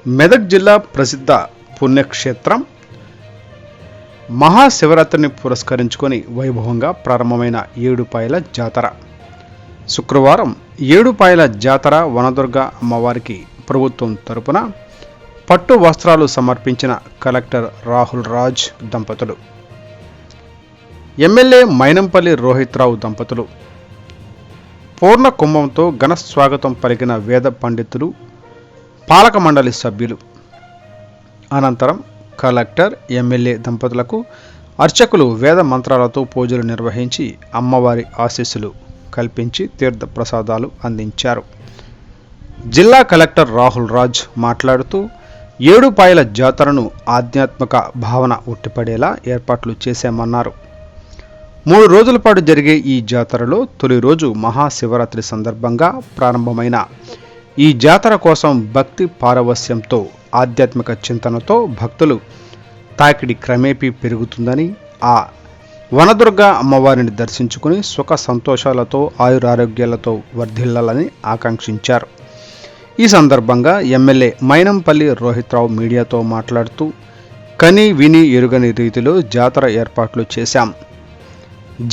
మెదక్ జిల్లా ప్రసిద్ధ పుణ్యక్షేత్రం మహాశివరాత్రిని పురస్కరించుకొని వైభవంగా ప్రారంభమైన ఏడుపాయల జాతర. శుక్రవారం ఏడుపాయల జాతర వనదుర్గ అమ్మవారికి ప్రభుత్వం తరపున పట్టు వస్త్రాలు సమర్పించిన కలెక్టర్ రాహుల్ రాజ్ దంపతులు, ఎమ్మెల్యే మైనంపల్లి రోహిత్రావు దంపతులు, పూర్ణ కుంభంతో ఘన స్వాగతం పలికిన వేద పండితులు, పాలక మండలి సభ్యులు. అనంతరం కలెక్టర్, ఎమ్మెల్యే దంపతులకు అర్చకులు వేద మంత్రాలతో పూజలు నిర్వహించి అమ్మవారి ఆశీస్సులు కల్పించి తీర్థ ప్రసాదాలు అందించారు. జిల్లా కలెక్టర్ రాహుల్ రాజ్ మాట్లాడుతూ ఏడుపాయల జాతరను ఆధ్యాత్మిక భావన ఉట్టిపడేలా ఏర్పాట్లు చేశామన్నారు. 3 రోజుల పాటు జరిగే ఈ జాతరలో తొలి రోజు మహాశివరాత్రి సందర్భంగా ప్రారంభమైన ఈ జాతర కోసం భక్తి పారవస్యంతో, ఆధ్యాత్మిక చింతనతో భక్తులు తాకిడి క్రమేపీ పెరుగుతుందని, ఆ వనదుర్గ అమ్మవారిని దర్శించుకుని సుఖ సంతోషాలతో ఆయురారోగ్యాలతో వర్ధిల్లాలని ఆకాంక్షించారు. ఈ సందర్భంగా ఎమ్మెల్యే మైనంపల్లి రోహిత్రావు మీడియాతో మాట్లాడుతూ కని విని ఎరుగని రీతిలో జాతర ఏర్పాట్లు చేశాం.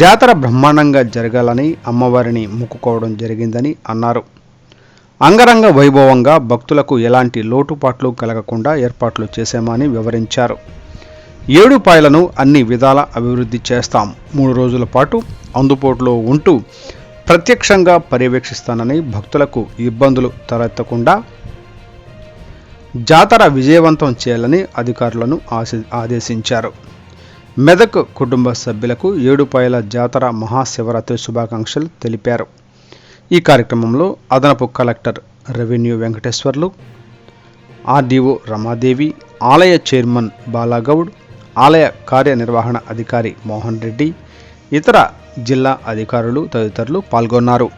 జాతర బ్రహ్మాండంగా జరగాలని అమ్మవారిని మొక్కుకోవడం జరిగిందని అన్నారు. అంగరంగ వైభవంగా భక్తులకు ఎలాంటి లోటుపాట్లు కలగకుండా ఏర్పాట్లు చేశామని వివరించారు. ఏడుపాయలను అన్ని విధాల అభివృద్ధి చేస్తాం. 3 రోజుల పాటు అందుబాటులో ఉంటూ ప్రత్యక్షంగా పర్యవేక్షిస్తానని, భక్తులకు ఇబ్బందులు తలెత్తకుండా జాతర విజయవంతం చేయాలని అధికారులను ఆదేశించారు. మెదక్ కుటుంబ సభ్యులకు ఏడుపాయల జాతర మహాశివరాత్రి శుభాకాంక్షలు తెలిపారు. ఈ కార్యక్రమంలో అదనపు collector revenue Venkateswarlu, RDO Ramadevi, ఆలయ చైర్మన్ బాలాగౌడ్, ఆలయ కార్యనిర్వహణ అధికారి మోహన్ రెడ్డి, ఇతర జిల్లా అధికారులు తదితరులు పాల్గొన్నారు.